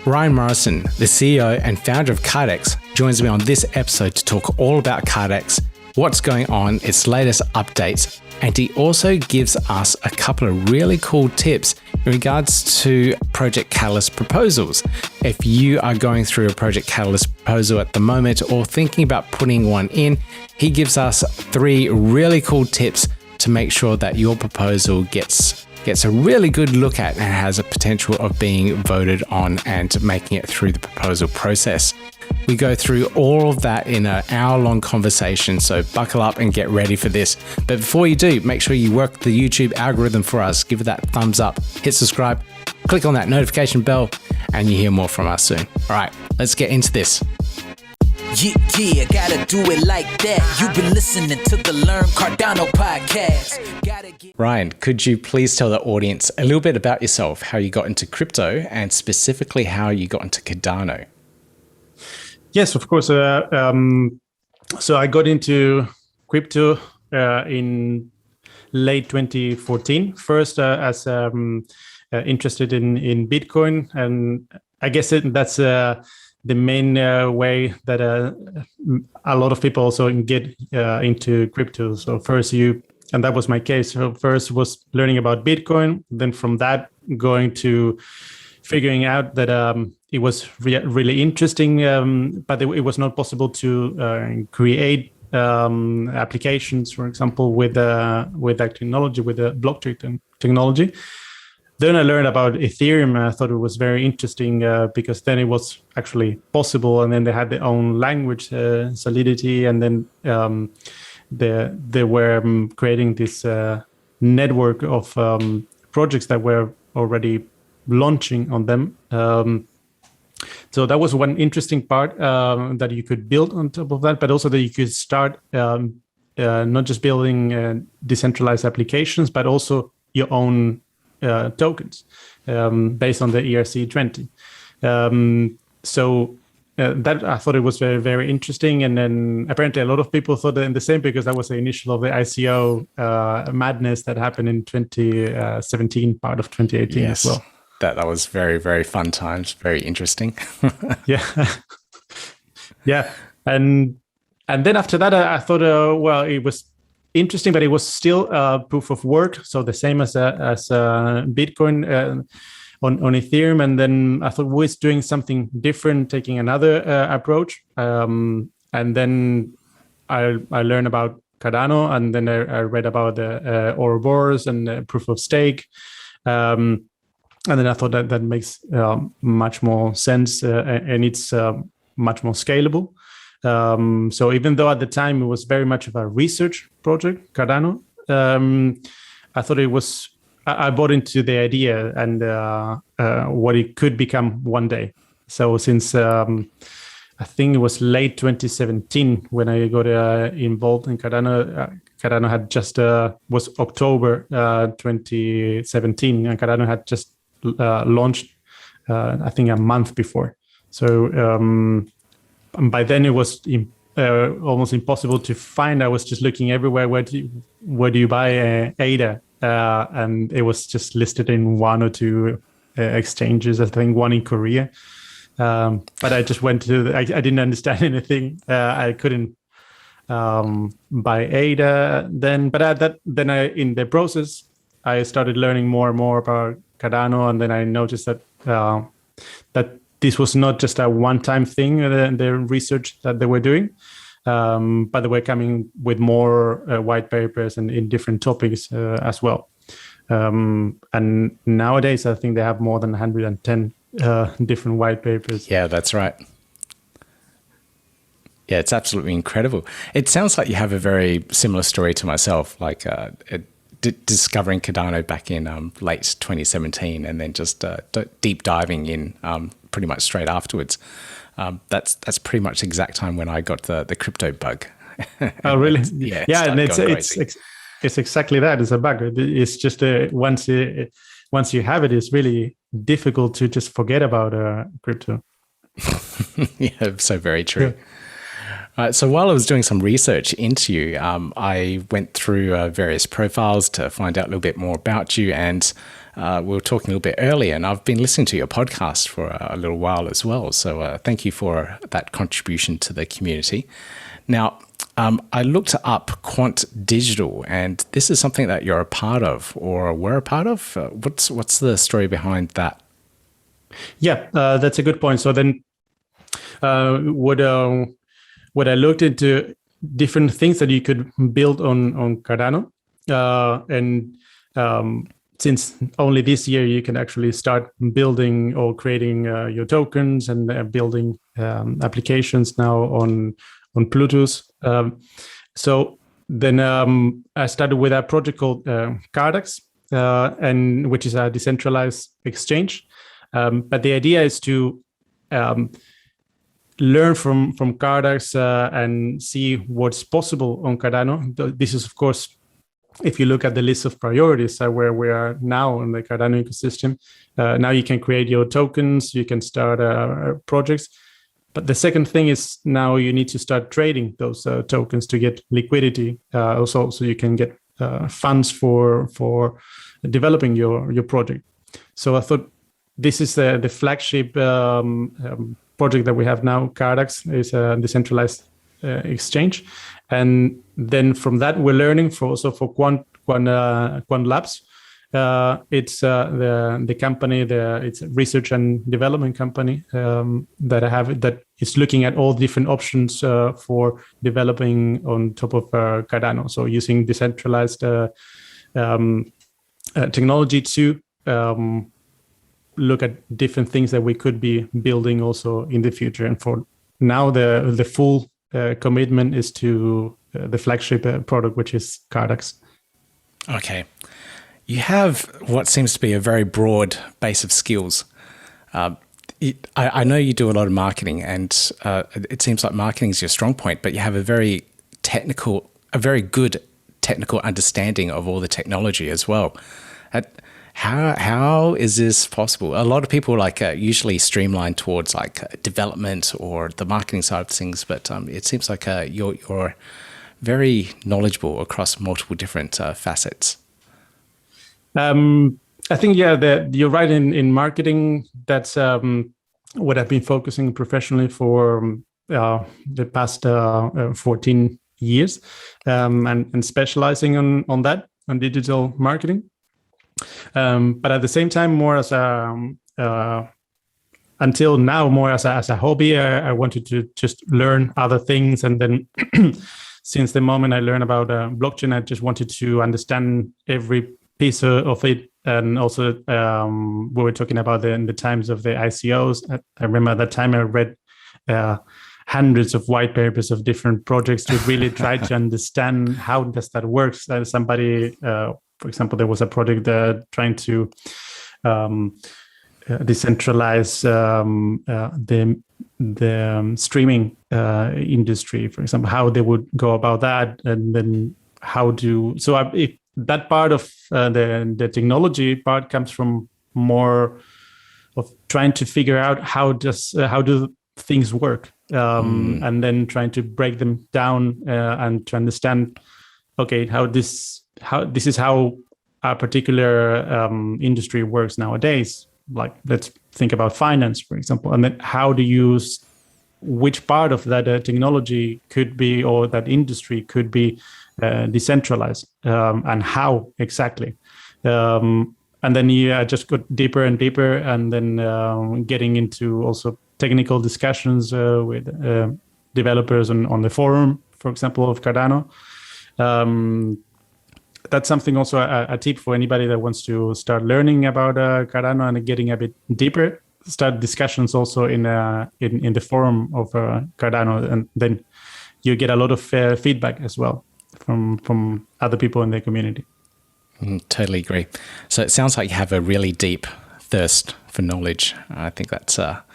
Ryan Morrison, the CEO and founder of Cardax, joins me on this episode to talk all about Cardax, what's going on, its latest updates, and he also gives us a couple of really cool tips in regards to Project Catalyst proposals. If you are going through a Project Catalyst proposal at the moment or thinking about putting one in, he gives us 3 really cool tips to make sure that your proposal gets a really good look at and has a potential of being voted on and making it through the proposal process. We go through all of that in an hour-long conversation, so buckle up and get ready for this. But before you do, make sure you work the YouTube algorithm for us. Give it that thumbs up, hit subscribe, click on that notification bell, and you hear more from us soon. All right, let's get into this. Yeah, gotta do it like that. You've been listening to the Learn Cardano podcast. Ryan, could you please tell the audience a little bit about yourself, how you got into crypto, and specifically how you got into Cardano? Yes, of course. So I got into crypto in late 2014. First, as interested in Bitcoin, and I guess that's the main way that a lot of people also get into crypto. So first and that was my case. So first was learning about Bitcoin, then from that going to figuring out that it was really interesting, but it was not possible to create applications, for example, with that technology, with the blockchain technology. Then I learned about Ethereum. I thought it was very interesting because then it was actually possible. And then they had their own language, Solidity. And then they were creating this network of projects that were already launching on them. So that was one interesting part that you could build on top of that, but also that you could start not just building decentralized applications, but also your own tokens based on the ERC20. So that I thought it was very, very interesting. And then apparently a lot of people thought the same because that was the initial of the ICO madness that happened in 2017, part of 2018 yes. as well. That was very, very fun times, very interesting. Yeah. Yeah. And then after that, I thought, well, it was interesting, but it was still proof of work. So the same as Bitcoin on Ethereum. And then I thought we was doing something different, taking another approach. And then I learned about Cardano, and then I read about the Ouroboros and proof of stake. And then I thought that makes much more sense, and it's much more scalable. So even though at the time it was very much of a research project, Cardano, I thought it was, I bought into the idea and what it could become one day. So since I think it was late 2017 when I got involved in Cardano, Cardano had just, was October 2017, and Cardano had just launched, I think a month before. So by then it was almost impossible to find. I was just looking everywhere. Where do you buy ADA? And it was just listed in 1 or 2 exchanges. I think one in Korea. But I just went to. I didn't understand anything. I couldn't buy ADA then. But then in the process, I started learning more and more about Cardano, and then I noticed that that this was not just a one-time thing, the research that they were doing, but they were coming with more white papers and in different topics as well. And nowadays, I think they have more than 110 different white papers. Yeah, that's right. Yeah, it's absolutely incredible. It sounds like you have a very similar story to myself, like discovering Cardano back in late 2017 and then just deep diving in pretty much straight afterwards. That's pretty much the exact time when I got the crypto bug. Oh, really? Yeah. Yeah, and it's exactly that. It's a bug. It's just once you have it, it's really difficult to just forget about crypto. Yeah, so very true. So while I was doing some research into you, I went through various profiles to find out a little bit more about you. And we were talking a little bit earlier, and I've been listening to your podcast for a little while as well. So thank you for that contribution to the community. Now, I looked up Quant Digital, and this is something that you're a part of or were a part of. What's the story behind that? Yeah, that's a good point. So then what I looked into different things that you could build on Cardano. And since only this year you can actually start building or creating your tokens and building applications now on Plutus. So then I started with a project called Cardax, and which is a decentralized exchange. But the idea is to learn from Cardax and see what's possible on Cardano. This is, of course, if you look at the list of priorities where we are now in the Cardano ecosystem. Now you can create your tokens, you can start projects. But the second thing is now you need to start trading those tokens to get liquidity. Also, so you can get funds for developing your project. So I thought this is the flagship project that we have now. Cardax is a decentralized exchange, and then from that we're learning for Quant Labs. It's the company, it's a research and development company that is looking at all different options for developing on top of Cardano. So using decentralized technology to look at different things that we could be building also in the future. And for now, the full commitment is to the flagship product, which is Cardax. Okay. You have what seems to be a very broad base of skills. I know you do a lot of marketing, and it seems like marketing is your strong point, but you have a very good technical understanding of all the technology as well. How is this possible? A lot of people usually streamline towards development or the marketing side of things, but it seems like you're very knowledgeable across multiple different facets. I think, you're right in marketing. That's what I've been focusing professionally for the past 14 years, and specializing on that, on digital marketing. But at the same time, more as until now, more as a hobby. I wanted to just learn other things, and then since the moment I learned about blockchain, I just wanted to understand every piece of it. And also, we were talking about in the times of the ICOs. I remember at that time I read hundreds of white papers of different projects to really try to understand how does that work. Somebody, for example, there was a project trying to decentralize the streaming industry, for example, how they would go about that, and then if that part of the technology part comes from more of trying to figure out how do things work, and then trying to break them down and to understand, okay, this is how a particular industry works nowadays. Like, let's think about finance, for example, and then how to use which part of that technology could be, or that industry could be decentralized, and how exactly. And then you just got deeper and deeper, and then getting into also technical discussions with developers on the forum, for example, of Cardano. That's something also a tip for anybody that wants to start learning about Cardano and getting a bit deeper. Start discussions also in the forum of Cardano, and then you get a lot of feedback as well from other people in the community. Totally agree. So it sounds like you have a really deep thirst for knowledge. I think that's a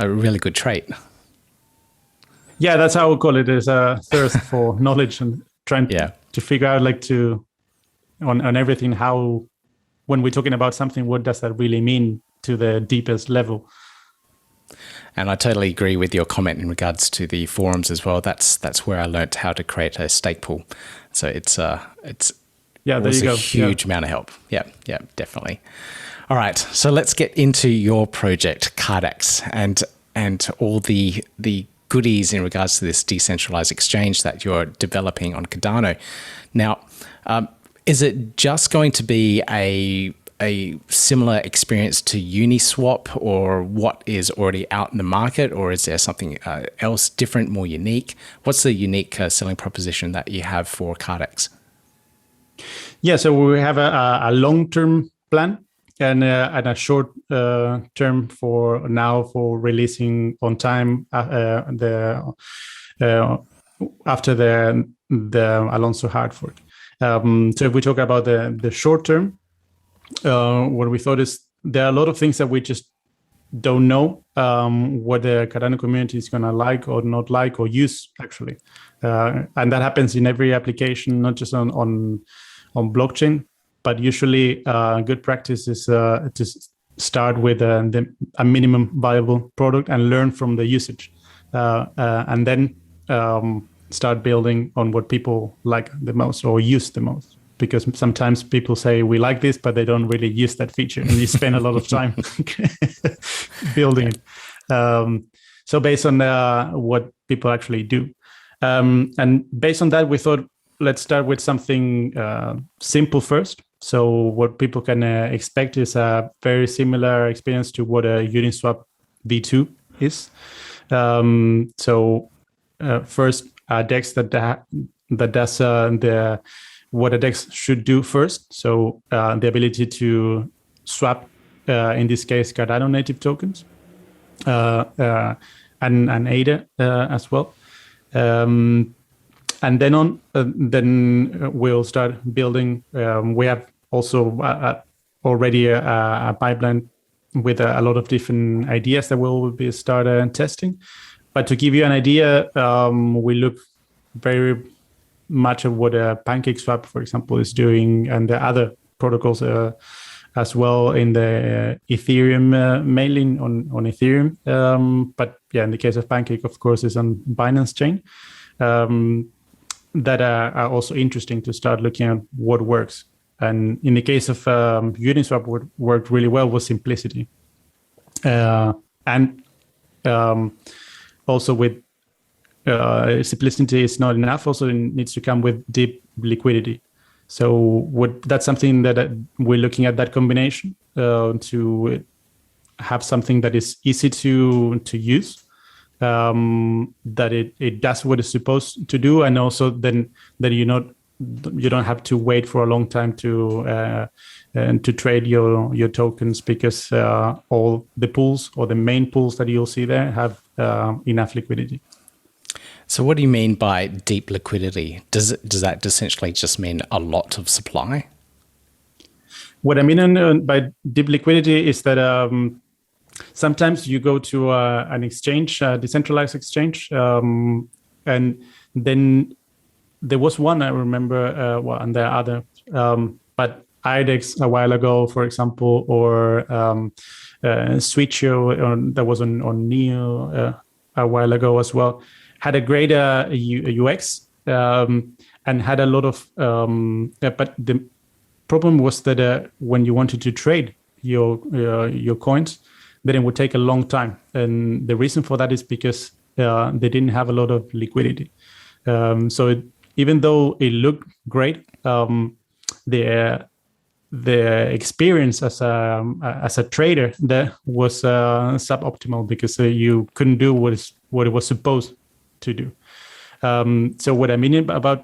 really good trait. Yeah, that's how I would call it, is a thirst for knowledge and trying to figure out on everything, how, when we're talking about something, what does that really mean to the deepest level? And I totally agree with your comment in regards to the forums as well. That's where I learnt how to create a stake pool. So it's Yeah, there was you a go. huge amount of help. Yeah, definitely. All right, so let's get into your project, Cardax, and all the goodies in regards to this decentralized exchange that you're developing on Cardano. Now, is it just going to be a similar experience to Uniswap, or what is already out in the market, or is there something else different, more unique? What's the unique selling proposition that you have for Cardax? Yeah, so we have a long-term plan and a short term for now for releasing on time after the Alonzo hard fork. So if we talk about the short term, what we thought is there are a lot of things that we just don't know what the Cardano community is going to like or not like or use, actually. And that happens in every application, not just on blockchain, but usually good practice is to start with a minimum viable product and learn from the usage, and then start building on what people like the most or use the most. Because sometimes people say we like this, but they don't really use that feature, and you spend a lot of time building it. So based on what people actually do, and based on that, we thought let's start with something simple first. So what people can expect is a very similar experience to what a Uniswap V2 is. First, a DEX that does what a DEX should do first. So the ability to swap, in this case, Cardano native tokens, and ADA as well. And then then we'll start building. We have also already a pipeline with a lot of different ideas that we'll be start testing. But to give you an idea, we look very much of what a PancakeSwap, for example, is doing, and the other protocols as well in the Ethereum, mainly on Ethereum. But yeah, in the case of Pancake, of course, is on Binance chain. That are also interesting to start looking at what works. And in the case of Uniswap, what worked really well was simplicity. And also with simplicity is not enough. Also, it needs to come with deep liquidity. So that's something that we're looking at, that combination to have something that is easy to use, that it does what it's supposed to do, and also then that you don't have to wait for a long time to trade your tokens, because all the pools or the main pools that you'll see there have enough liquidity. So what do you mean by deep liquidity? Does that essentially just mean a lot of supply? What I mean by deep liquidity is that sometimes you go to an exchange, a decentralized exchange, and then there was one I remember, and there are other, but IDEX a while ago, for example, or Switcho that was on Neo a while ago as well, had a great UX and had a lot of, but the problem was that when you wanted to trade your coins, then it would take a long time. And the reason for that is because they didn't have a lot of liquidity. Even though it looked great, the experience as a trader there was suboptimal, because you couldn't do what it was supposed to do. So what I mean about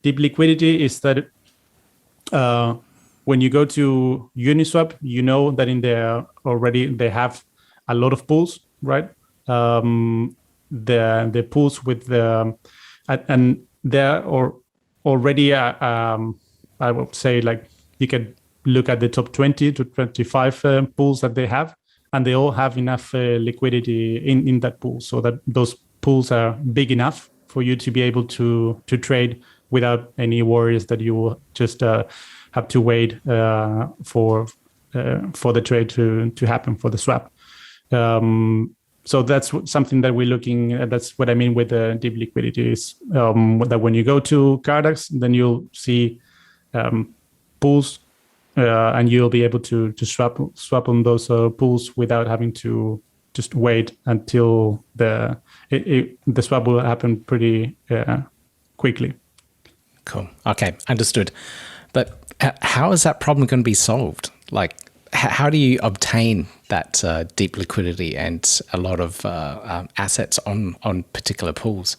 deep liquidity is that when you go to Uniswap, you know that in there already they have a lot of pools, right? The pools with the and there are already I would say, like, you can look at the top 20 to 25 pools that they have, and they all have enough liquidity in that pool, so that those pools are big enough for you to be able to trade without any worries that you will just have to wait for the trade to happen, for the swap. So that's something that we're looking at. That's what I mean with the deep liquidity is that when you go to Cardax, then you'll see pools, and you'll be able to swap on those pools without having to just wait until the swap will happen pretty quickly. Cool. Okay, understood. But how is that problem going to be solved? Like, how do you obtain that deep liquidity and a lot of assets on particular pools?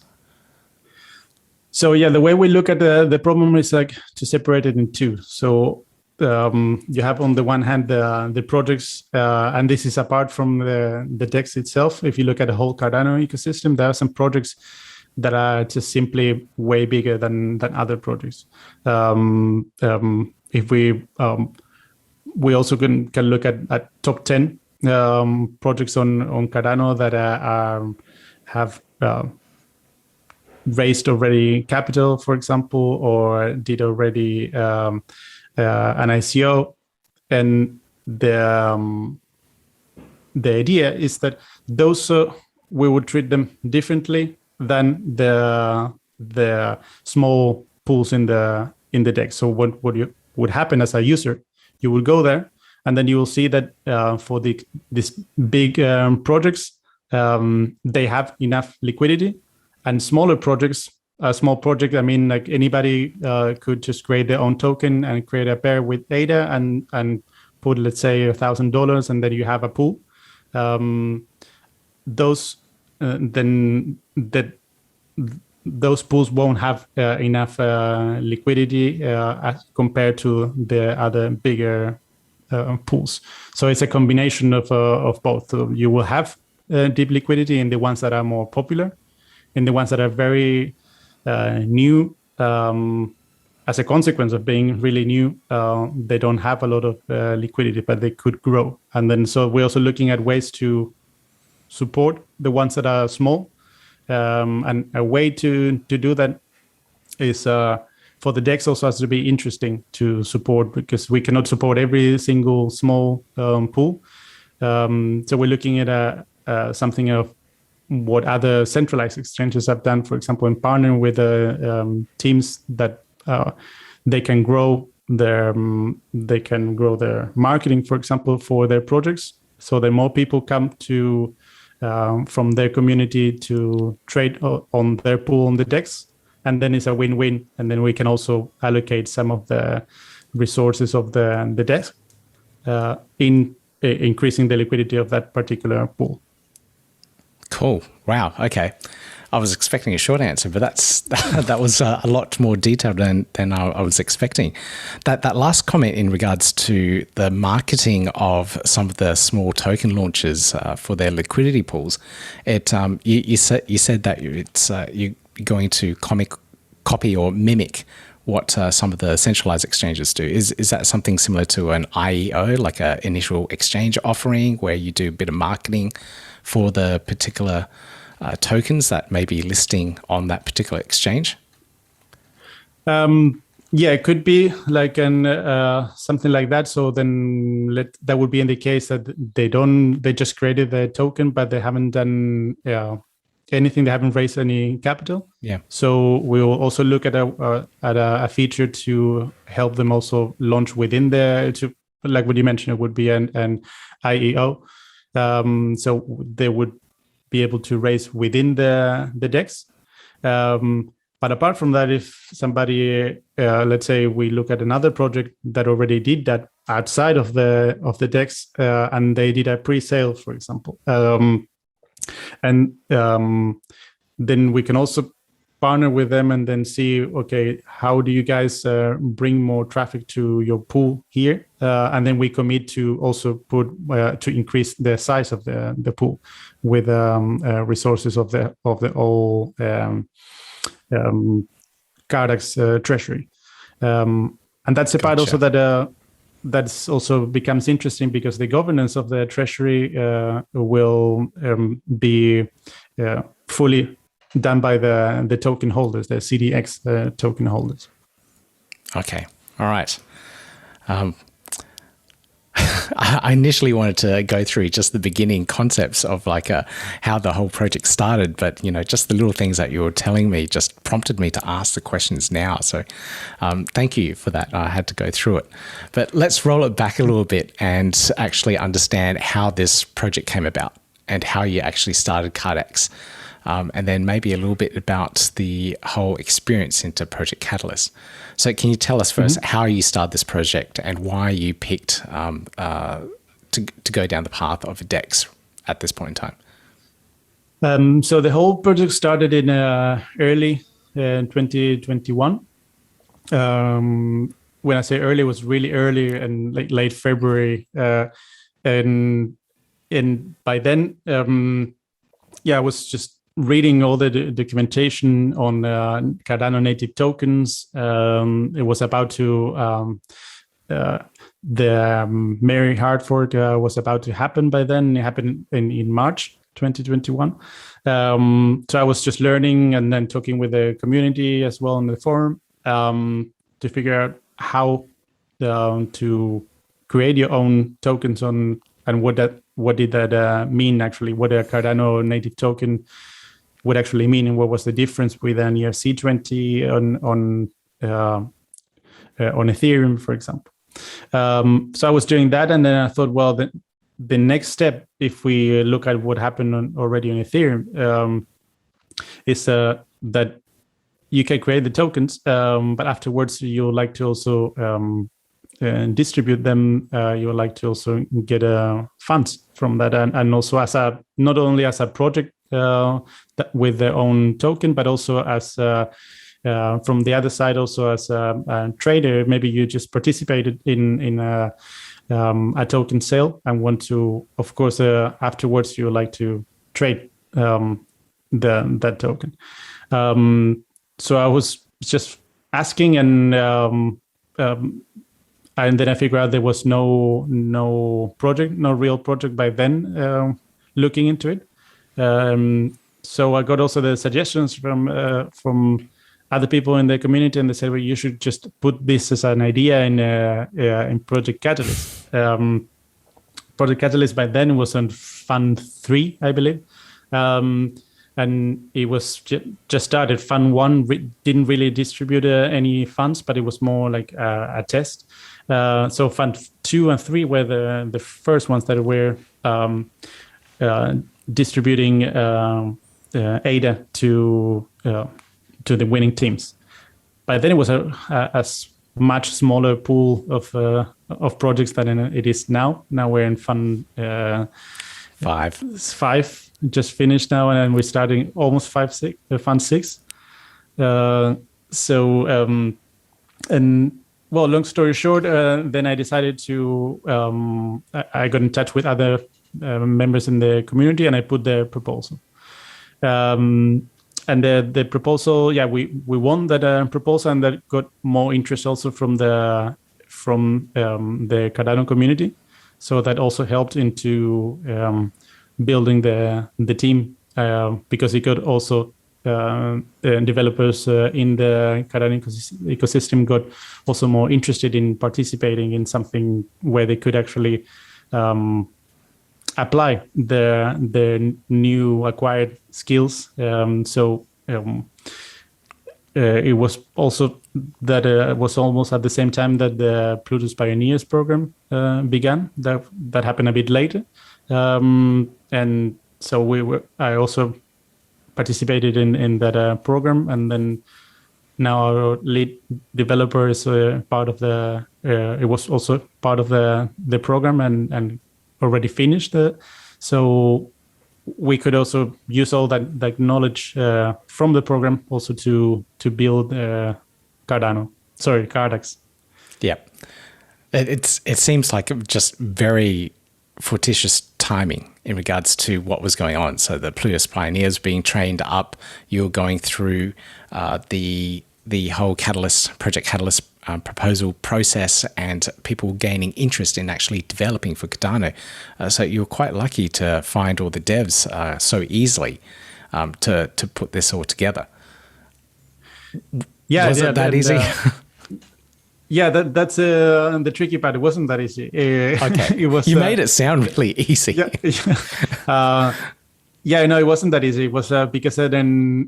So yeah, the way we look at the problem is like to separate it in two. So you have on the one hand the projects, and this is apart from the DEX itself. If you look at the whole Cardano ecosystem, there are some projects that are just simply way bigger than other projects. If we also can look at top 10 projects on Cardano that have raised already capital, for example, or did already an ICO. And the idea is that those we would treat them differently than the small pools in the DEX. So what would happen as a user? You will go there, and then you will see that for these big projects, they have enough liquidity, and smaller projects. A small project, I mean, like anybody could just create their own token and create a pair with data and put, let's say, $1,000, and then you have a pool. Those pools won't have enough liquidity as compared to the other bigger pools. So it's a combination of both. So you will have deep liquidity in the ones that are more popular, in the ones that are very new. As a consequence of being really new, they don't have a lot of liquidity, but they could grow. And then so we're also looking at ways to support the ones that are small. And a way to do that is for the DEX also has to be interesting to support, because we cannot support every single small pool. So we're looking at something of what other centralized exchanges have done, for example, in partnering with teams that they can grow their marketing, for example, for their projects, so that more people come to from their community to trade on their pool on the DEX, and then it's a win-win. And then we can also allocate some of the resources of the DEX in increasing the liquidity of that particular pool. Cool. Wow. Okay. I was expecting a short answer, but that was a lot more detailed than I was expecting. That last comment in regards to the marketing of some of the small token launches for their liquidity pools, you said that it's you're going to copy or mimic what some of the centralized exchanges do. Is that something similar to an IEO, like an initial exchange offering, where you do a bit of marketing for the particular tokens that may be listing on that particular exchange? Yeah, it could be like something like that. So then that would be in the case that they just created the token, but they haven't done anything. They haven't raised any capital. Yeah. So we'll also look at a feature to help them also launch within like what you mentioned, it would be an IEO. So they would be able to raise within the DEX. But apart from that, if somebody, let's say we look at another project that already did that outside of the DEX, and they did a pre-sale, for example, and then we can also partner with them and then see, okay, how do you guys bring more traffic to your pool here? And then we commit to also to increase the size of the pool with resources of the whole Cardax treasury. And that's a part also that's also becomes interesting, because the governance of the treasury will be fully done by the token holders, the CDX token holders. Okay. All right. I initially wanted to go through just the beginning concepts of like how the whole project started, but just the little things that you were telling me just prompted me to ask the questions now. So thank you for that. I had to go through it, but let's roll it back a little bit and actually understand how this project came about and how you actually started Cardax. And then maybe a little bit about the whole experience into Project Catalyst. So can you tell us first how you started this project and why you picked to go down the path of a DEX at this point in time? So the whole project started in early 2021. When I say early, it was really early and late February. And by then, I was just reading all the documentation on Cardano native tokens. It was about to the Mary hard fork was about to happen by then. It happened in March 2021. So I was just learning and then talking with the community as well on the forum to figure out how to create your own tokens on, and what did that mean actually, what a Cardano native token would actually mean, and what was the difference with an ERC20 on Ethereum, for example. So I was doing that, and then I thought, well, the next step, if we look at what happened already on Ethereum, is that you can create the tokens, but afterwards you would like to also distribute them. You would like to also get funds from that, and also as not only as a project with their own token, but also as from the other side, also as a trader. Maybe you just participated in a token sale and want to, of course, afterwards you would like to trade that token. So I was just asking, and then I figured out there was no real project by then looking into it. So I got also the suggestions from other people in the community, and they said, well, you should just put this as an idea in Project Catalyst. Project Catalyst by then was on Fund 3, I believe. And it was just started. Fund 1 didn't really distribute any funds, but it was more like a test. So Fund 2 and 3 were the first ones that were distributing ADA to the winning teams. By then, it was a much smaller pool of projects than it is now. Now we're in Fund 5, just finished now, and then we're starting almost Fund 6. And well, long story short, then I decided to. I got in touch with other members in the community, and I put the proposal. And the proposal, we won that proposal, and that got more interest also from the Cardano community. So that also helped into building the team, because it got also developers in the Cardano ecosystem got also more interested in participating in something where they could actually apply the new acquired skills. It was also that was almost at the same time that the Plutus Pioneers program began. That happened a bit later, and so I also participated in that program, and then now our lead developer is part of the. It was also part of the program and already finished. So we could also use all that knowledge from the program also to build Cardax. Yeah, it seems like just very fortuitous timing in regards to what was going on. So the Plutus Pioneers being trained up, you're going through the whole Project Catalyst proposal process, and people gaining interest in actually developing for Cardano. So you were quite lucky to find all the devs so easily to put this all together. Yeah, was it that easy? Yeah, that's the tricky part. It wasn't that easy. Okay, It was. You made it sound really easy. Yeah, yeah. No, it wasn't that easy. It was because then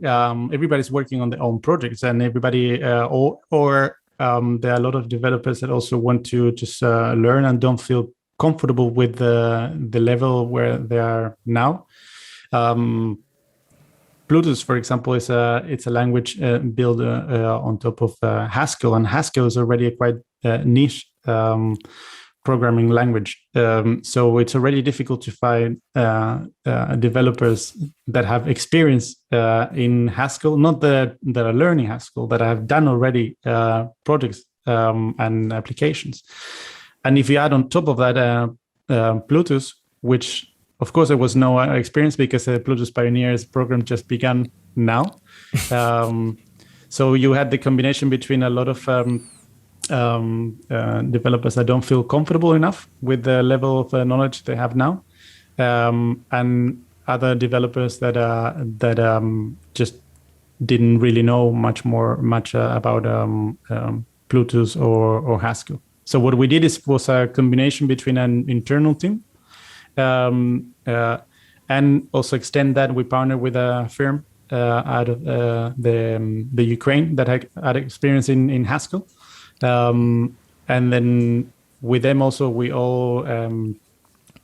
everybody's working on their own projects, and everybody there are a lot of developers that also want to just learn and don't feel comfortable with the level where they are now. Plutus, for example, it's a language built on top of Haskell, and Haskell is already a quite niche programming language. So it's already difficult to find developers that have experience in Haskell, not that are learning Haskell, that have done already projects and applications. And if you add on top of that Plutus, which of course, there was no experience because the Plutus Pioneers program just began now. So you had the combination between a lot of developers that don't feel comfortable enough with the level of knowledge they have now, and other developers that just didn't really know much about Plutus or Haskell. So what we did was a combination between an internal team. And also extend that, we partnered with a firm out of the Ukraine that had experience in Haskell. And then with them also, we all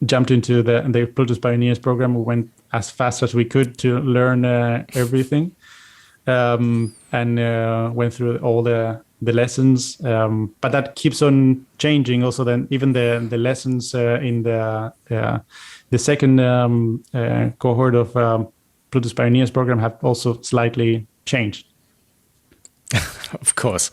jumped into the Plutus Pioneers program. We went as fast as we could to learn everything, and went through all the lessons. But that keeps on changing. Also, then even the lessons in the second cohort of Plutus Pioneers program have also slightly changed. Of course.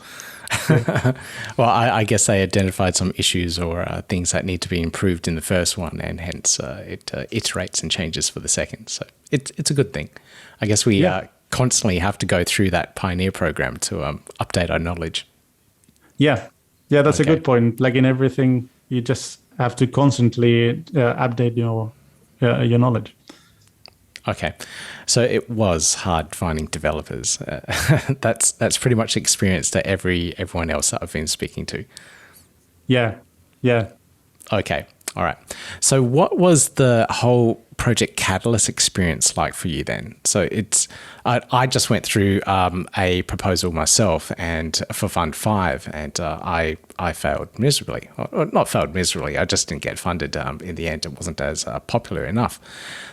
Well, I guess they identified some issues or things that need to be improved in the first one, and hence it iterates and changes for the second. So it's a good thing. I guess we constantly have to go through that Pioneer program to update our knowledge. Yeah, that's a good point. Like in everything, you just have to constantly update your knowledge. Okay, so it was hard finding developers. That's pretty much experience to everyone else that I've been speaking to. Yeah. Okay, all right. So what was the whole Project Catalyst experience like for you then? So I just went through a proposal myself and for Fund 5, and I failed miserably. Or not failed miserably, I just didn't get funded in the end. It wasn't as popular enough.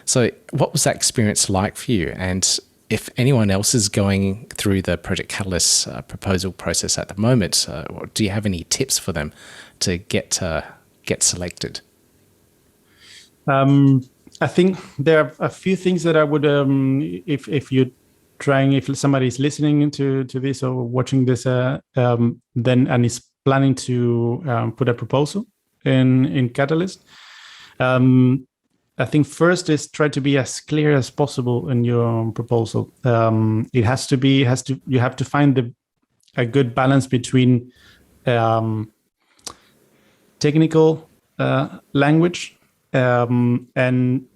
So what was that experience like for you? And if anyone else is going through the Project Catalyst proposal process at the moment, do you have any tips for them to get selected? I think there are a few things that I would, if somebody's listening to this or watching this, then and is planning to put a proposal in Catalyst, I think first is try to be as clear as possible in your proposal. You have to find a good balance between technical language and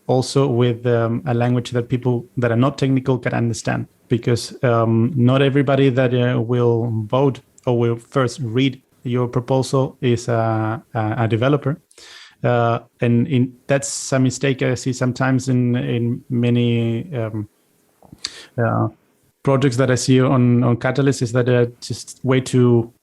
also with a language that people that are not technical can understand, because not everybody that will vote or will first read your proposal is a developer. And that's a mistake I see sometimes in many projects that I see on Catalyst, is that they're just way too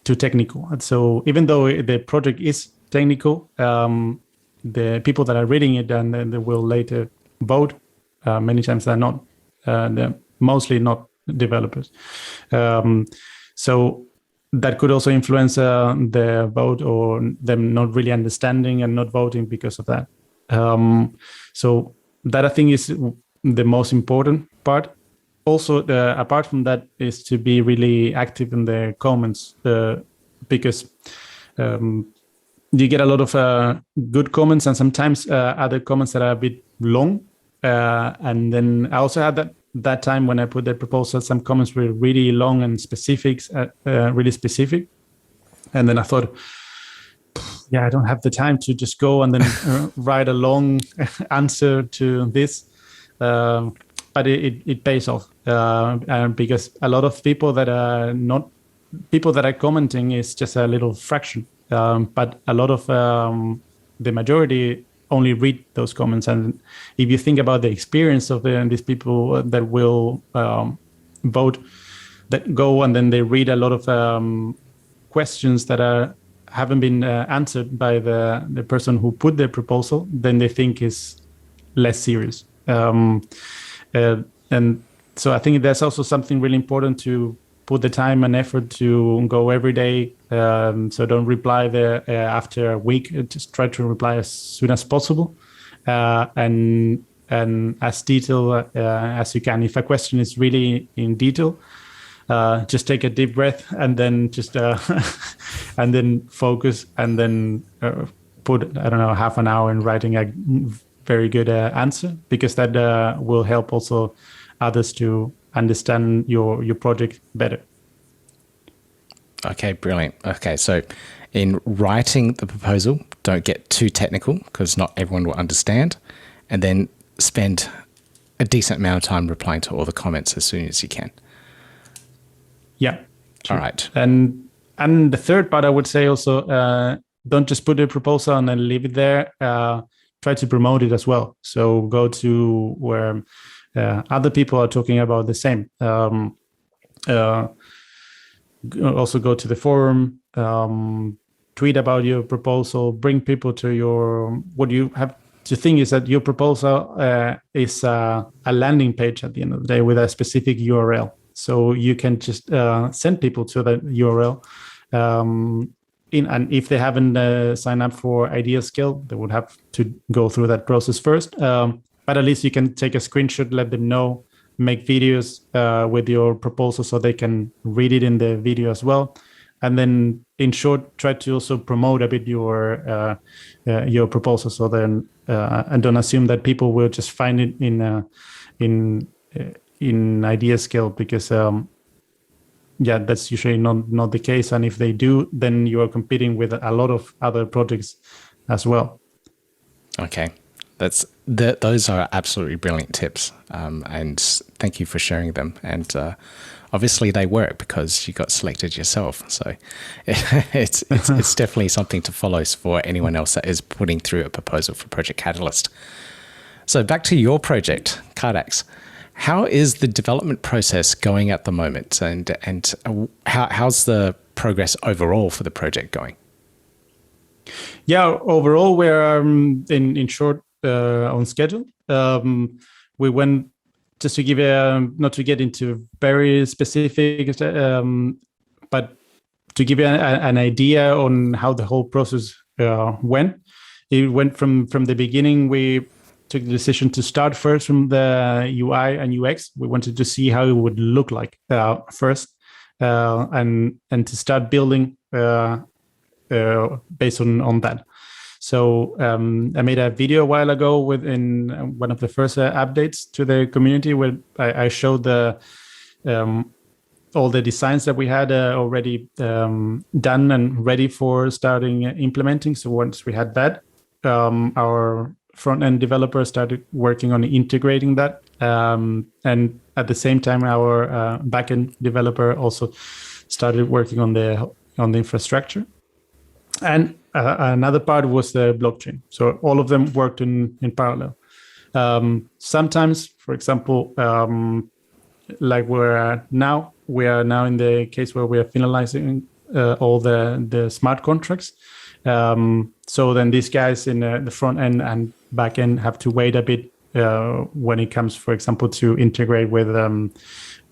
technical. And so even though the project is technical, the people that are reading it and then they will later vote, many times they're mostly not developers. So that could also influence the vote, or them not really understanding and not voting because of that. So that I think is the most important part. Also, apart from that, is to be really active in the comments, because you get a lot of good comments and sometimes other comments that are a bit long. And then I also had that time when I put the proposal, some comments were really long and really specific. And then I thought, I don't have the time to just go and then write a long answer to this. But it pays off, because a lot of people that are not people that are commenting is just a little fraction, but a lot of the majority only read those comments. And if you think about the experience of these people that will vote, that go and then they read a lot of questions that haven't been answered by the person who put the proposal, then they think is less serious. And so I think that's also something really important, to put the time and effort to go every day. So don't reply there after a week. Just try to reply as soon as possible, and as detailed as you can. If a question is really in detail, just take a deep breath and then just and then focus, and then put, I don't know, half an hour in writing a very good answer, because that will help also others to understand your project better. Okay, brilliant. Okay, so in writing the proposal, don't get too technical because not everyone will understand, and then spend a decent amount of time replying to all the comments as soon as you can. Yeah. All right. And the third part, I would say also, don't just put a proposal and then leave it there. Try to promote it as well. So go to where other people are talking about the same. Also go to the forum, tweet about your proposal, bring people to your, what you have to think is that your proposal is a landing page at the end of the day with a specific URL. So you can just send people to that URL. And if they haven't signed up for Idea Skill, they would have to go through that process first. But at least you can take a screenshot, let them know, make videos with your proposal so they can read it in the video as well. And then, in short, try to also promote a bit your proposal. So then, and don't assume that people will just find it in Idea Skill, because that's usually not the case. And if they do, then you are competing with a lot of other projects as well. Okay. Those are absolutely brilliant tips, and thank you for sharing them. And obviously they work because you got selected yourself. So it's definitely something to follow for anyone else that is putting through a proposal for Project Catalyst. So back to your project, Cardax. How is the development process going at the moment, and how's the progress overall for the project going? Yeah, overall we're in short on schedule. We went, just to give not to get into very specific, but to give you an idea on how the whole process went. It went from the beginning. We took the decision to start first from the UI and UX. We wanted to see how it would look like first, and to start building based on that. So I made a video a while ago in one of the first updates to the community, where I showed all the designs that we had already done and ready for starting implementing. So once we had that, our front-end developer started working on integrating that. And at the same time, our back-end developer also started working on the infrastructure. And another part was the blockchain. So all of them worked in parallel. Sometimes, for example, like we are now in the case where we are finalizing all the smart contracts. So then these guys in the front end and back end have to wait a bit when it comes, for example, to integrate with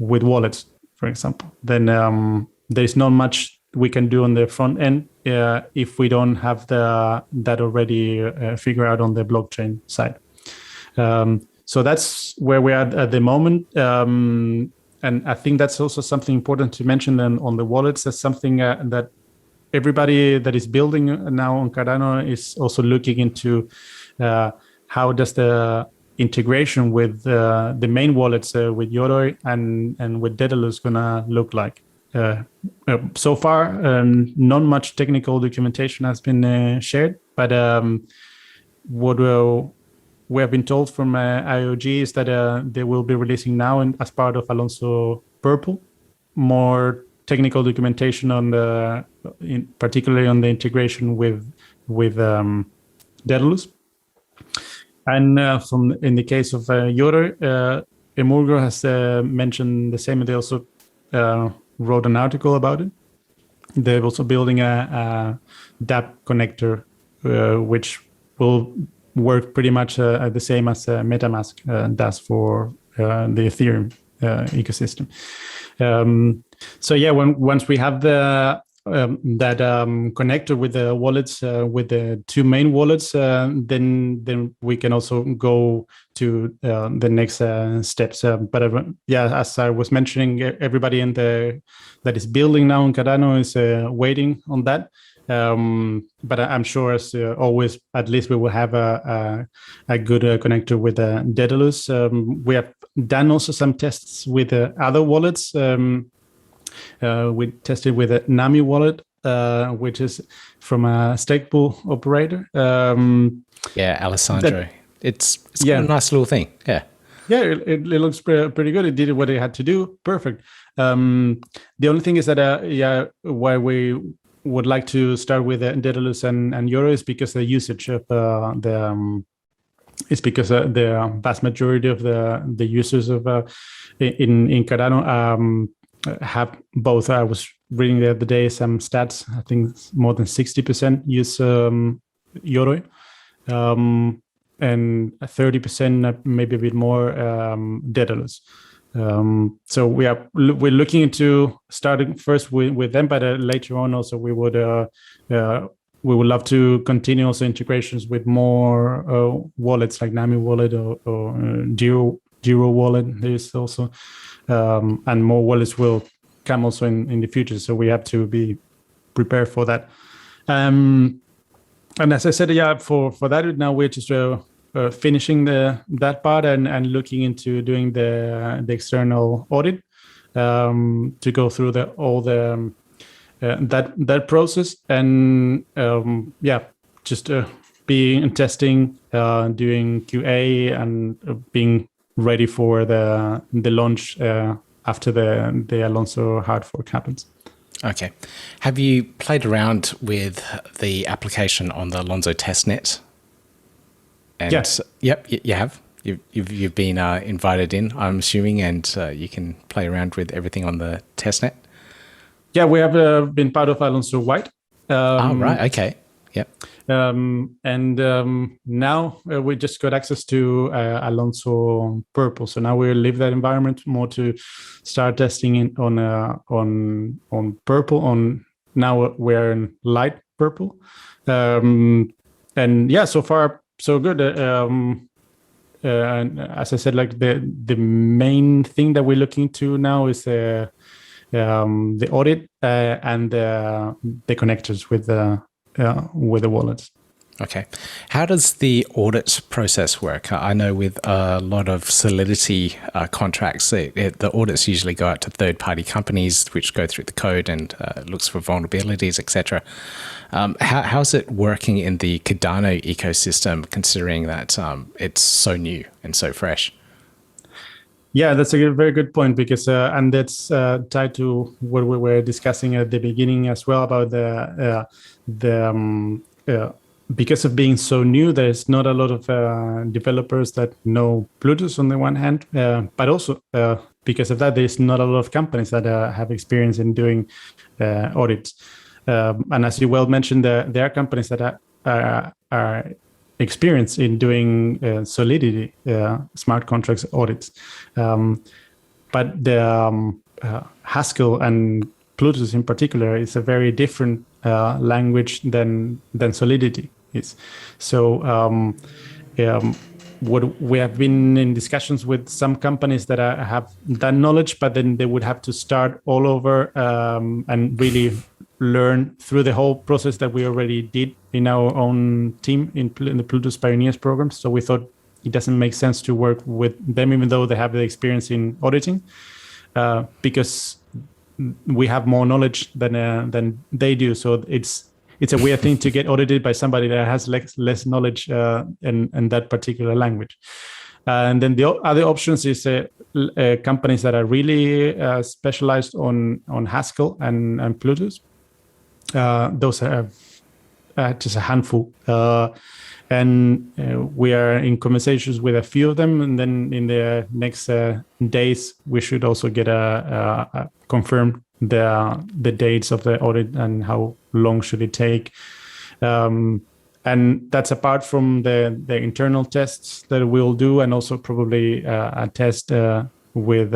wallets, for example. Then there's not much we can do on the front end if we don't have that already figured out on the blockchain side. So that's where we are at the moment. And I think that's also something important to mention then on the wallets, as something that everybody that is building now on Cardano is also looking into. How does the integration with the main wallets with Yoroi and with Daedalus gonna look like? So far, not much technical documentation has been shared, but what we have been told from IOG is that they will be releasing now, as part of Alonzo Purple, more technical documentation on particularly on the integration with Daedalus. And in the case of Yoroi, Emurgo has mentioned the same. They also wrote an article about it. They're also building a dApp connector, which will work pretty much the same as MetaMask does for the Ethereum ecosystem. So yeah, once we have that connector with the wallets, with the two main wallets, then we can also go to the next steps. But yeah, as I was mentioning, everybody that is building now in Cardano is waiting on that. But I'm sure, as always, at least we will have a good connector with Daedalus. We have done also some tests with other wallets. We tested with a Nami wallet, which is from a stake pool operator. Yeah, Alessandro. It's got a nice little thing. Yeah. Yeah, it looks pretty good. It did what it had to do. Perfect. The only thing is that, why we would like to start with Daedalus and Yoroi is because the usage of it's because the vast majority of the users of in Cardano have both. I was reading the other day some stats. I think it's more than 60% use Yoroi, and 30%, maybe a bit more, Daedalus. So we're looking into starting first with them, but later on also we would love to continue also integrations with more wallets like Nami wallet or Giro wallet. There's also and more wallets will come also in the future. So we have to be prepared for that. And as I said, for that now we're just finishing that part and looking into doing the external audit to go through all the that process, and just being testing, doing QA, and being ready for the launch after the Alonzo hard fork happens. Okay. Have you played around with the application on the Alonzo testnet? And yes. Yep, you have. You've been invited in, I'm assuming, and you can play around with everything on the testnet. Yeah, we have been part of Alonzo White. Right. Okay. Yep. And now we just got access to Alonzo Purple. So now we leave that environment more to start testing on Purple. Now we're in light Purple, and so far so good. And as I said, like the main thing that we're looking to now is the audit and the connectors with the wallets. Okay. How does the audit process work? I know with a lot of Solidity contracts, the audits usually go out to third-party companies, which go through the code and looks for vulnerabilities, etc. How's it working in the Cardano ecosystem, considering that it's so new and so fresh? Yeah, that's a very good point, because and that's tied to what we were discussing at the beginning as well about because of being so new, there's not a lot of developers that know Plutus on the one hand, but also because of that, there's not a lot of companies that have experience in doing audits. And as you well mentioned, there are companies that are experienced in doing Solidity smart contracts audits. But the Haskell and Plutus in particular is a very different language than Solidity is. So what we have been in discussions with some companies that have that knowledge, but then they would have to start all over and really learn through the whole process that we already did in our own team in the Plutus Pioneers program. So we thought it doesn't make sense to work with them, even though they have the experience in auditing, because we have more knowledge than they do. So it's a weird thing to get audited by somebody that has less knowledge in that particular language. And then the other options is companies that are really specialized on Haskell and Plutus. Those are just a handful. And we are in conversations with a few of them. And then in the next days, we should also get a confirmed the dates of the audit and how long should it take. And that's apart from the internal tests that we'll do, and also probably a test with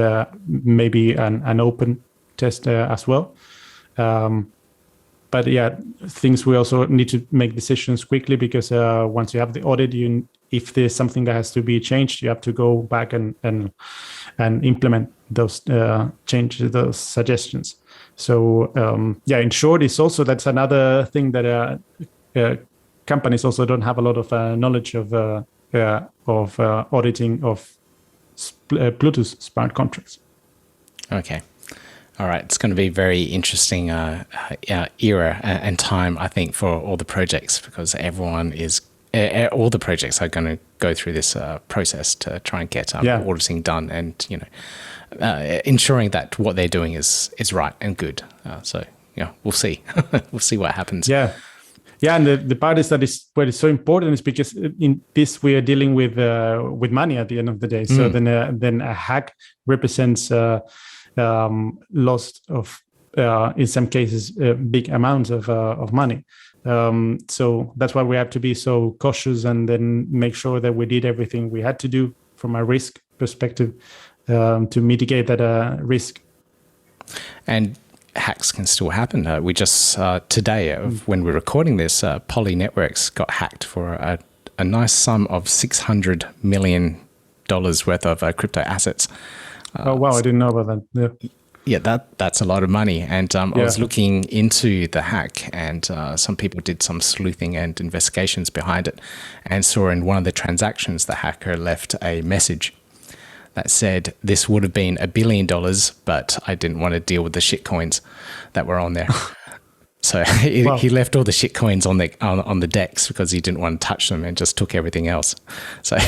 maybe an open test as well. But yeah, things we also need to make decisions quickly, because once you have the audit, if there's something that has to be changed, you have to go back and implement those changes, those suggestions. So in short, it's also that's another thing that companies also don't have a lot of knowledge of auditing of Plutus smart contracts. Okay. All right. It's going to be a very interesting era and time, I think, for all the projects, because all the projects are going to go through this process to try and get auditing done, and ensuring that what they're doing is right and good. So we'll see. We'll see what happens. Yeah. Yeah, and the part is that what is so important is because in this we are dealing with money at the end of the day. So then a hack represents loss of in some cases big amounts of money. So that's why we have to be so cautious and then make sure that we did everything we had to do from a risk perspective to mitigate that risk. And hacks can still happen. We just today, when we're recording this, Poly Networks got hacked for a nice sum of $600 million worth of crypto assets. Oh wow, I didn't know about that. Yeah, that's a lot of money. And I was looking into the hack, and some people did some sleuthing and investigations behind it, and saw in one of the transactions the hacker left a message that said, "This would have been $1 billion, but I didn't want to deal with the shit coins that were on there." So he left all the shit coins on the DEX because he didn't want to touch them, and just took everything else. So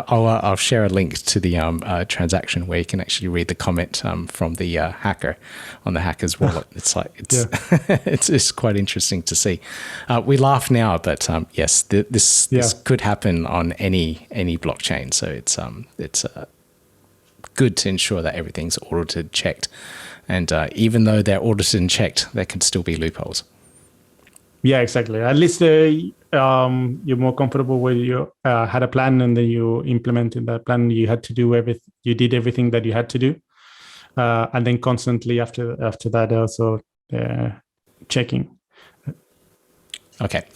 I'll share a link to the transaction where you can actually read the comment from the hacker on the hacker's wallet. It's like it's quite interesting to see. We laugh now, but yes, this could happen on any blockchain. So it's good to ensure that everything's audited, checked. And even though they're audited and checked, there could still be loopholes. Yeah, exactly. At least you're more comfortable when you had a plan and then you implemented that plan. You had to do everything. You did everything that you had to do, and then constantly after that also checking. Okay.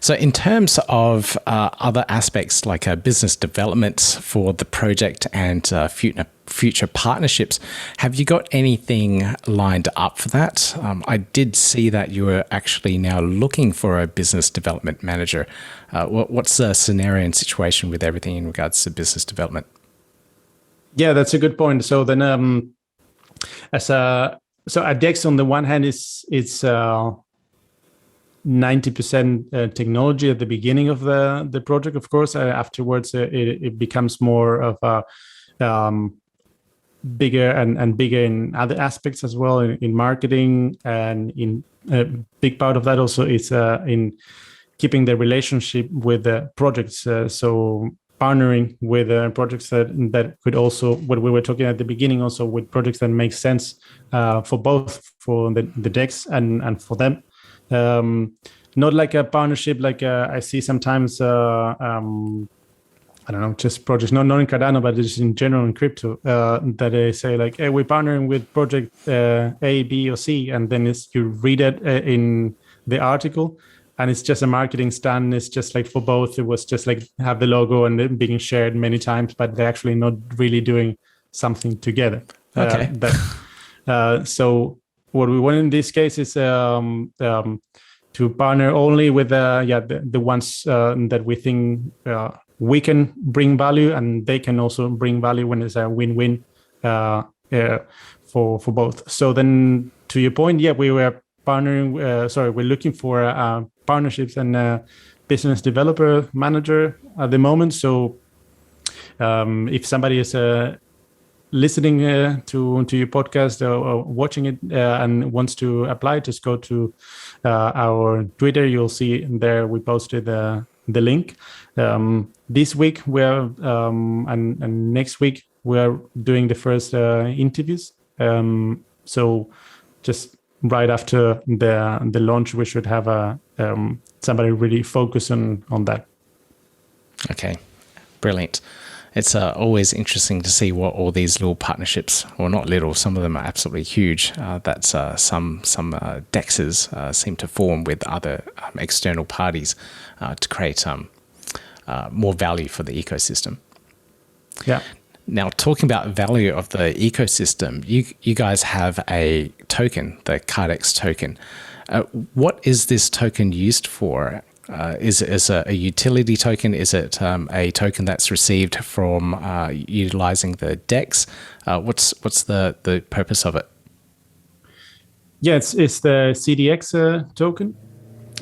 So in terms of other aspects like business development for the project and future partnerships, have you got anything lined up for that? I did see that you were actually now looking for a business development manager. What's the scenario and situation with everything in regards to business development? Yeah, that's a good point. So then at DEX, on the one hand, it's 90% technology at the beginning of the project. Of course, afterwards it becomes more of a bigger and bigger in other aspects as well, in marketing, and in a big part of that also is in keeping the relationship with the projects. So partnering with projects that could also, what we were talking at the beginning, also with projects that make sense for both, for the DEX and for them. Not like a partnership like I see sometimes, I don't know, just projects, not in Cardano, but just in general in crypto, that they say like, hey, we're partnering with project A, B, or C. And then you read it in the article, and it's just a marketing stunt. It's just like for both, it was just like have the logo and it being shared many times, but they're actually not really doing something together. Okay. So what we want in this case is to partner only with the ones that we think we can bring value, and they can also bring value when it's a win-win for both. So then, to your point, we were partnering. We're looking for partnerships and business developer manager at the moment. So if somebody is listening to your podcast or watching it and wants to apply, just go to our Twitter. You'll see there we posted the link. This week we're and next week we're doing the first interviews. So just right after the launch, we should have somebody really focus on that. Okay, brilliant. It's always interesting to see what all these little partnerships, or not little, some of them are absolutely huge, that some DEXs seem to form with other external parties to create more value for the ecosystem. Yeah. Now, talking about value of the ecosystem, you guys have a token, the Cardax Token. What is this token used for? Is it a utility token? Is it a token that's received from utilizing the DEX? What's the purpose of it? Yeah, it's the CDX token,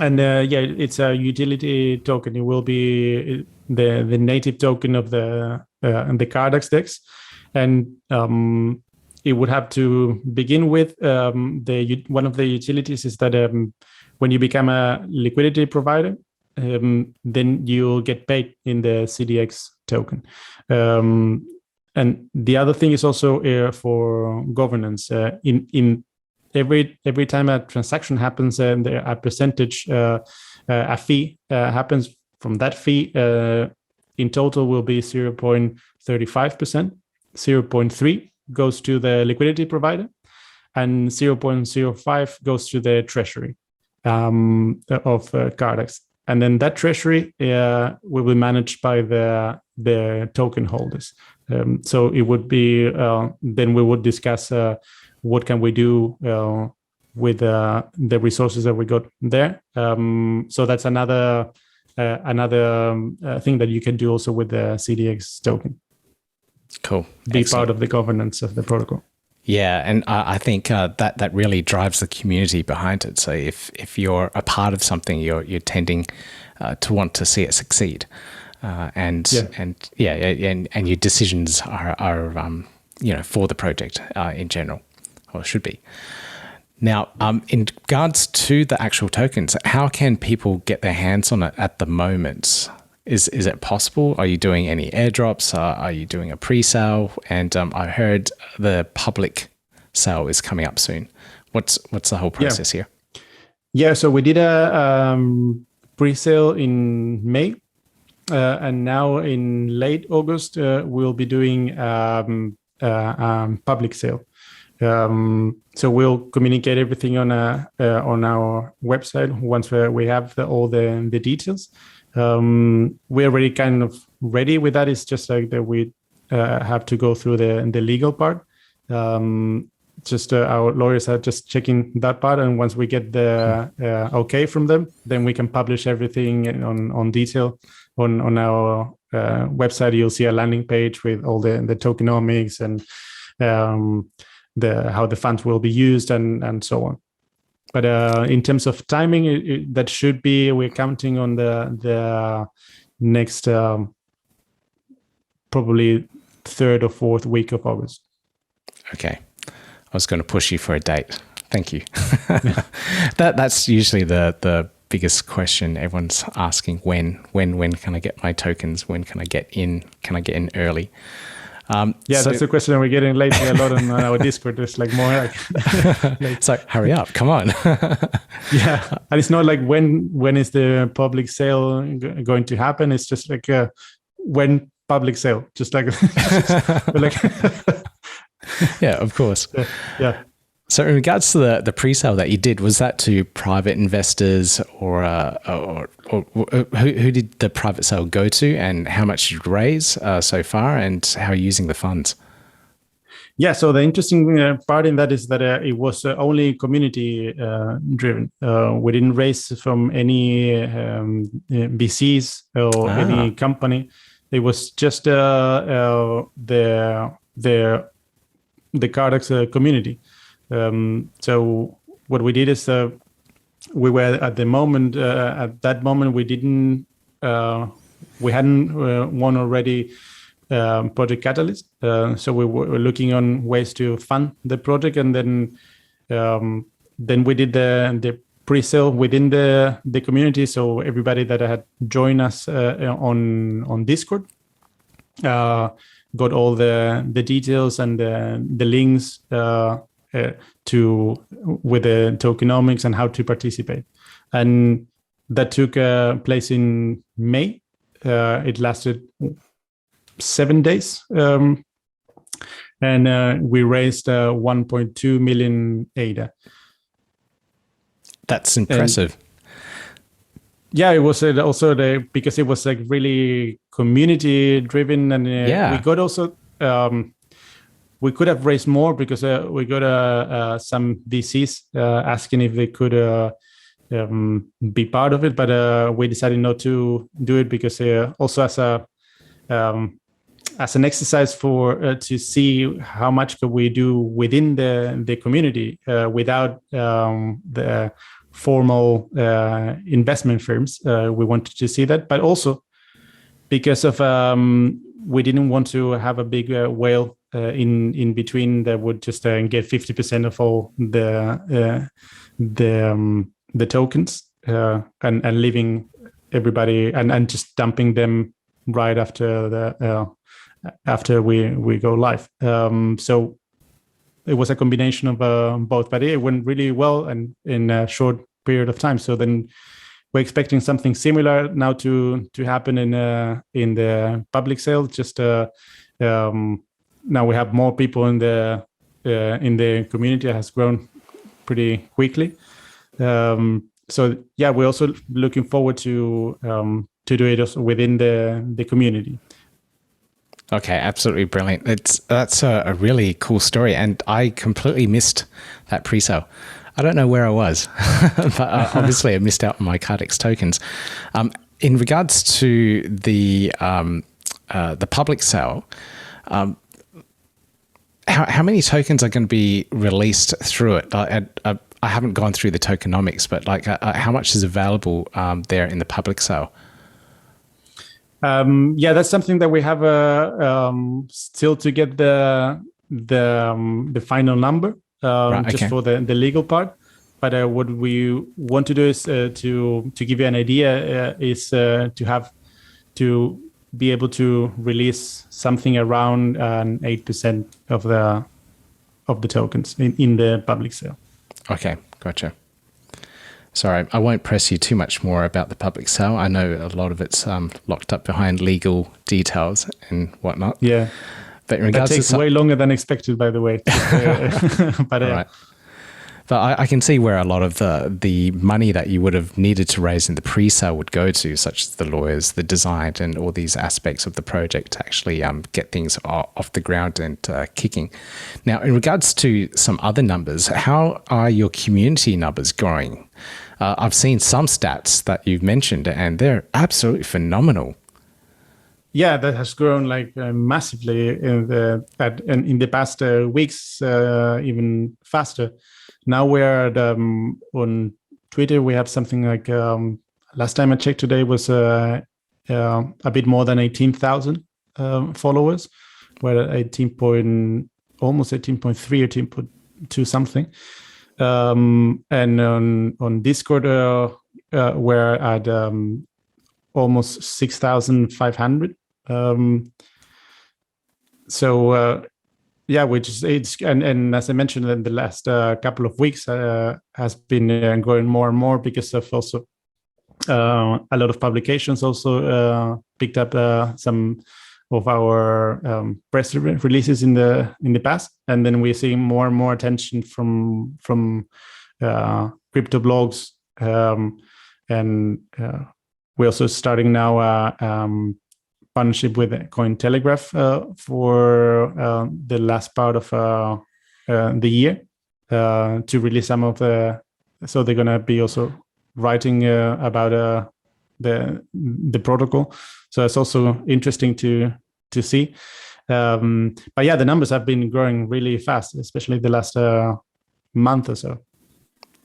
and it's a utility token. It will be the native token of the Cardax DEX, and it would have to begin with one of the utilities is that when you become a liquidity provider, then you'll get paid in the CDX token. And the other thing is also for governance. In every time a transaction happens, and a percentage, a fee happens from that fee. In total, will be 0.35%. 0.3 goes to the liquidity provider, and 0.05 goes to the treasury of Cardax. And then that treasury will be managed by the token holders. So it would be, then we would discuss what can we do with the resources that we got there. So that's another thing that you can do also with the CDX token. Cool. Be Excellent. part of the governance of the protocol. Yeah, and I think that really drives the community behind it. So if you're a part of something, you're tending to want to see it succeed, and your decisions are for the project in general, or should be. Now, in regards to the actual tokens, how can people get their hands on it at the moment? Is it possible? Are you doing any airdrops? Are you doing a pre-sale? And I heard the public sale is coming up soon. What's the whole process here? Yeah, so we did a pre-sale in May, and now in late August we'll be doing public sale. So we'll communicate everything on our website once we have all the details. We're already kind of ready with that. It's just like that we have to go through the legal part. Our lawyers are just checking that part, and once we get the okay from them, then we can publish everything on detail on our website. You'll see a landing page with all the tokenomics and how the funds will be used and so on. But in terms of timing, that should be, we're counting on the next probably 3rd or 4th week of August. Okay. I was going to push you for a date. Thank you. That's usually the biggest question everyone's asking. When can I get my tokens? When can I get in? Can I get in early? That's the question we're getting lately a lot on our Discord. It's like more like so hurry up, come on. Yeah, and it's not like when is the public sale going to happen? It's just like when public sale, just like like yeah, of course. Yeah. So in regards to the pre-sale that you did, was that to private investors or who did the private sale go to, and how much did you raise so far, and how are you using the funds? Yeah, so the interesting part in that is that it was only community driven. We didn't raise from any VCs or any company. It was just the Cardax community. So what we did is we were at the moment at that moment we hadn't won already Project Catalyst, so we were looking on ways to fund the project, and then we did the pre-sale within the community. So everybody that had joined us on Discord got all the details and the links to with the tokenomics and how to participate, and that took place in May. It lasted 7 days, and we raised 1.2 million ADA. That's impressive. It was also because it was like really community driven, and we got also we could have raised more because we got some VCs asking if they could be part of it, but we decided not to do it because also as an exercise for to see how much could we do within the community without the formal investment firms. We wanted to see that, but also because of we didn't want to have a big whale in between that would just get 50% of all the tokens and leaving everybody and just dumping them right after we go live. So it was a combination of both, but it went really well and in a short period of time. So then we're expecting something similar now to happen in the public sale. Just now we have more people in the community. It has grown pretty quickly. So yeah, we're also looking forward to do it also within the community. Okay, absolutely brilliant. That's a really cool story, and I completely missed that pre-sale. I don't know where I was, but obviously I missed out on my Cardax tokens. In regards to the public sale, how many tokens are going to be released through it? I haven't gone through the tokenomics, but like how much is available there in the public sale? That's something that we have still to get the final number just for the legal part. But what we want to do is to give you an idea is to be able to release something around 8% of the tokens in the public sale. Okay, gotcha. Sorry, I won't press you too much more about the public sale. I know a lot of it's locked up behind legal details and whatnot. Yeah, but in regards that takes way longer than expected, by the way. But right. But I can see where a lot of the money that you would have needed to raise in the pre-sale would go to, such as the lawyers, the design, and all these aspects of the project to actually get things off the ground and kicking. Now, in regards to some other numbers, how are your community numbers growing? I've seen some stats that you've mentioned, and they're absolutely phenomenal. Yeah, that has grown like massively in the past weeks, even faster. Now we're at, on Twitter, we have something like, last time I checked today was a bit more than 18,000 followers. We're at almost 18.3 or 18.2 something. And on Discord, we're at almost 6,500. Yeah, which is and as I mentioned in the last couple of weeks, has been growing more and more because of also a lot of publications also picked up some of our press releases in the past, and then we're seeing more and more attention from crypto blogs, and we're also starting now partnership with Cointelegraph for the last part of the year to release some of so they're going to be also writing about the protocol. So it's also interesting to see. But yeah, the numbers have been growing really fast, especially the last month or so.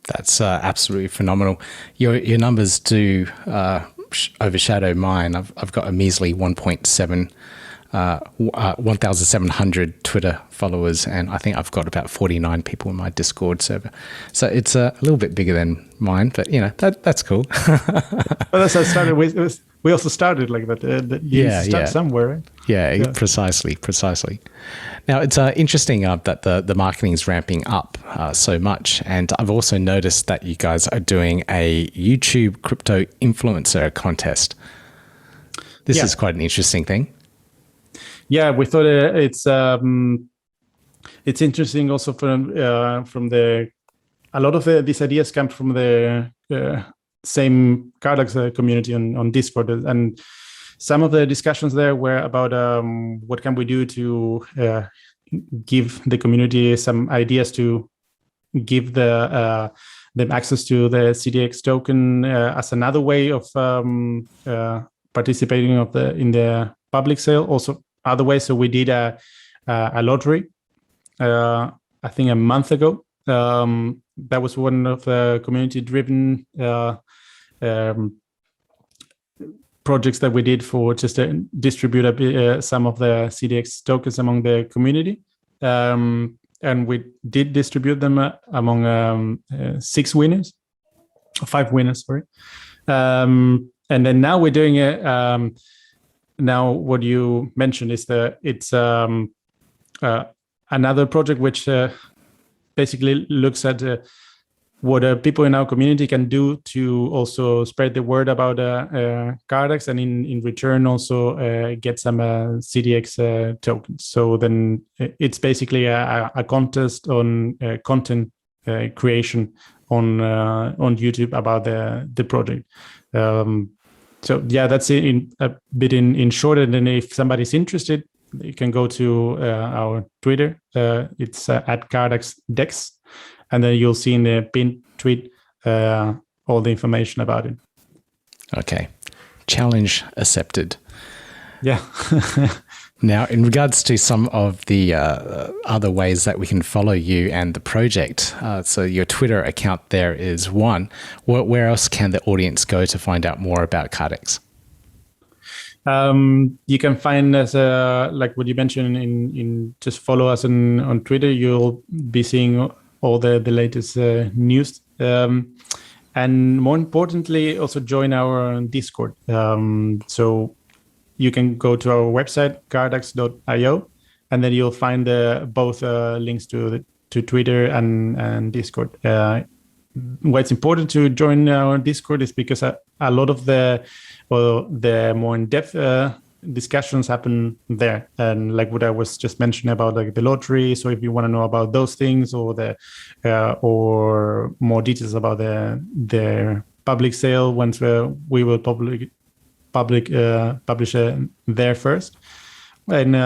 That's absolutely phenomenal. Your numbers do overshadow mine. I've got a measly 1,700 Twitter followers, and I think I've got about 49 people in my Discord server. So it's a little bit bigger than mine, but that's cool. Well, that's how it started. We also started like that. You start somewhere, right? Yeah, precisely. Now, it's interesting that the marketing is ramping up so much. And I've also noticed that you guys are doing a YouTube crypto influencer contest. This is quite an interesting thing. Yeah, we thought it's interesting also from a lot of these ideas come from the same Cardax community on Discord, and some of the discussions there were about what can we do to give the community some ideas to give them access to the CDX token as another way of participating in the public sale. Also other ways. So we did a lottery, I think a month ago. That was one of the community-driven projects that we did for just to distribute some of the CDX tokens among the community. And we did distribute them among 5 winners, sorry. And then now we're doing it. Now what you mentioned is it's another project which basically looks at what people in our community can do to also spread the word about Cardax, and in return also get some CDX tokens. So then it's basically a contest on content creation on YouTube about the project. So yeah, that's in short. And then if somebody's interested, you can go to our Twitter. It's at Cardax DEX. And then you'll see in the pinned tweet all the information about it. Okay. Challenge accepted. Yeah. Now, in regards to some of the other ways that we can follow you and the project, so your Twitter account there is one. Where else can the audience go to find out more about Cardax? You can find us, like what you mentioned, in just follow us on Twitter. You'll be seeing all the latest news. And more importantly, also join our Discord. So you can go to our website, cardax.io, and then you'll find both links to Twitter and Discord. Why it's important to join our Discord is because a lot of the more in-depth discussions happen there, and like what I was just mentioning about like the lottery. So if you want to know about those things, or or more details about the public sale, once we will publish there first. And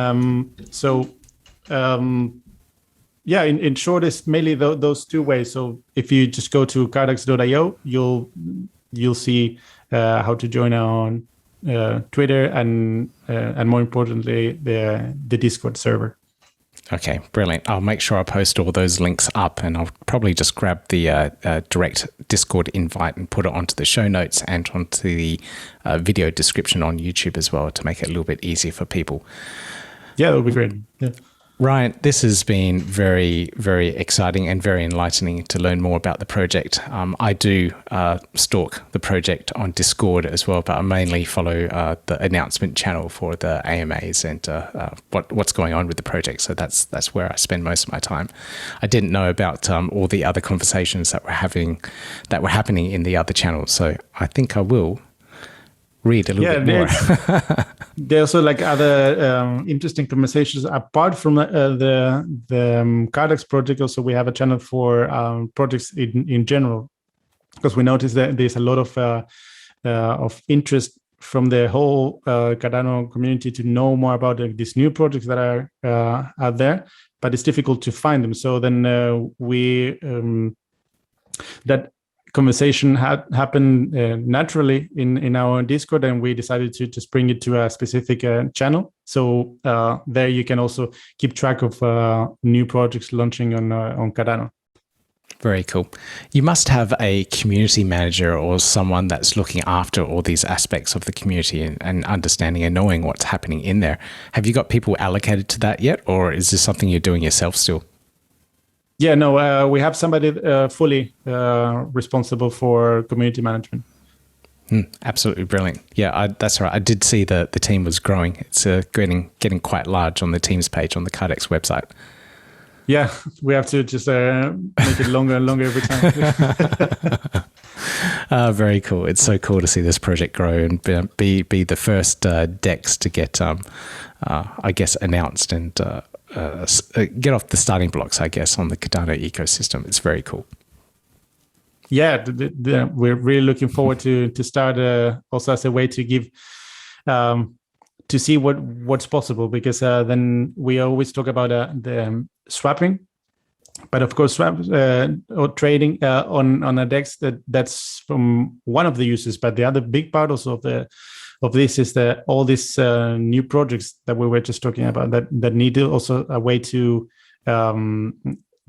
yeah, in short, it's mainly those two ways. So if you just go to cardax.io, you'll see how to join our Twitter and more importantly the Discord server. Okay, brilliant. I'll make sure I post all those links up, and I'll probably just grab the direct Discord invite and put it onto the show notes and onto the video description on YouTube as well, to make it a little bit easier for people. Yeah, that would be great. Yeah. Ryan, this has been very, very exciting and very enlightening to learn more about the project. I do stalk the project on Discord as well, but I mainly follow the announcement channel for the AMAs and what's going on with the project. So that's where I spend most of my time. I didn't know about all the other conversations that were happening in the other channels. So I think I will read a little bit more. There are also like other interesting conversations apart from the Cardax project. Also, we have a channel for projects in general, because we noticed that there's a lot of interest from the whole Cardano community to know more about these new projects that are out there, but it's difficult to find them. So then that conversation happened naturally in our Discord, and we decided to just bring it to a specific channel. So there you can also keep track of new projects launching on Cardano. Very cool. You must have a community manager or someone that's looking after all these aspects of the community and understanding and knowing what's happening in there. Have you got people allocated to that yet, or is this something you're doing yourself still? Yeah, no, we have somebody fully responsible for community management. Absolutely brilliant. Yeah, that's right. I did see the team was growing. It's getting quite large on the teams page on the Cardax website. Yeah, we have to just make it longer and longer every time. Very cool. It's so cool to see this project grow and be the first DEX to get, I guess, announced and get off the starting blocks, I guess, on the Cardano ecosystem. It's very cool. Yeah, we're really looking forward to start also as a way to give to see what's possible, because then we always talk about the swapping, but of course or trading on a DEX, that's from one of the uses. But the other big part also of this is that all these new projects that we were just talking about that need also a way to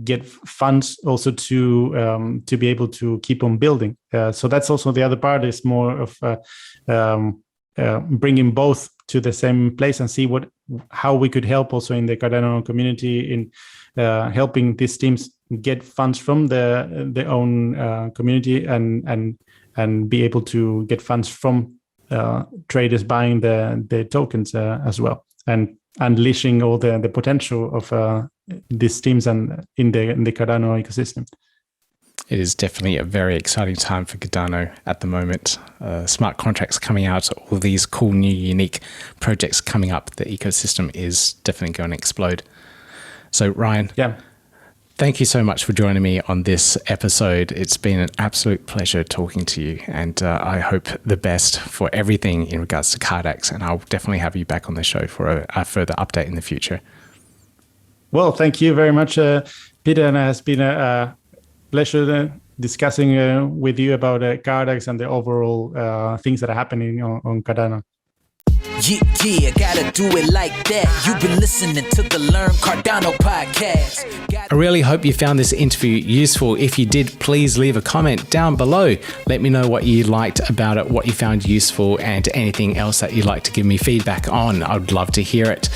get funds also to be able to keep on building. So that's also the other part, is more of bringing both to the same place and see how we could help also in the Cardano community in helping these teams get funds from their own community and be able to get funds from traders buying the tokens as well, and unleashing all the potential of these teams and in the Cardano ecosystem. It is definitely a very exciting time for Cardano at the moment. Smart contracts coming out, all these cool new unique projects coming up. The ecosystem is definitely going to explode. So Ryan, thank you so much for joining me on this episode. It's been an absolute pleasure talking to you, and I hope the best for everything in regards to Cardax, and I'll definitely have you back on the show for a further update in the future. Well, thank you very much, Peter, and it has been a pleasure discussing with you about Cardax and the overall things that are happening on Cardano. Yeah, gotta do it like that. You've been listening to the Learn Cardano podcast. I really hope you found this interview useful. If you did, please leave a comment down below. Let me know what you liked about it, what you found useful, and anything else that you'd like to give me feedback on. I'd love to hear it.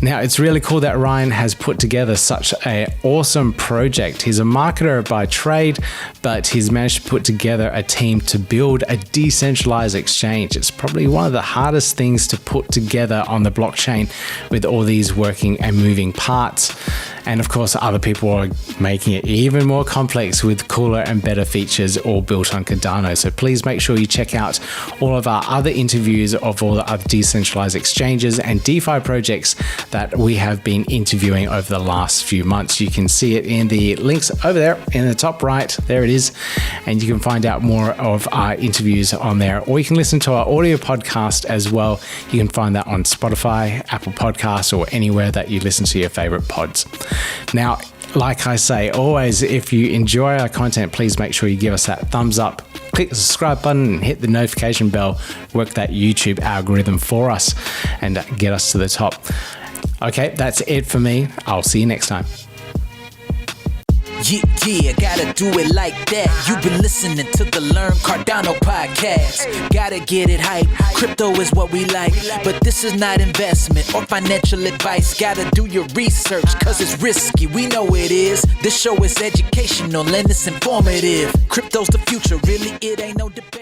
Now, it's really cool that Ryan has put together such an awesome project. He's a marketer by trade, but he's managed to put together a team to build a decentralized exchange. It's probably one of the hardest things to put together on the blockchain with all these working and moving parts. And of course, other people are making it even more complex with cooler and better features all built on Cardano. So please make sure you check out all of our other interviews of all the other decentralized exchanges and DeFi projects that we have been interviewing over the last few months. You can see it in the links over there in the top right. There it is. And you can find out more of our interviews on there, or you can listen to our audio podcast as well. You can find that on Spotify, Apple Podcasts, or anywhere that you listen to your favorite pods. Now, like I say, always, if you enjoy our content, please make sure you give us that thumbs up, click the subscribe button and hit the notification bell, work that YouTube algorithm for us and get us to the top. Okay, that's it for me. I'll see you next time. Yeah, gotta do it like that. You've been listening to the Learn Cardano podcast. Gotta get it hype. Crypto is what we like, but this is not investment or financial advice. Gotta do your research, cause it's risky. We know it is. This show is educational and it's informative. Crypto's the future, really, it ain't no debate.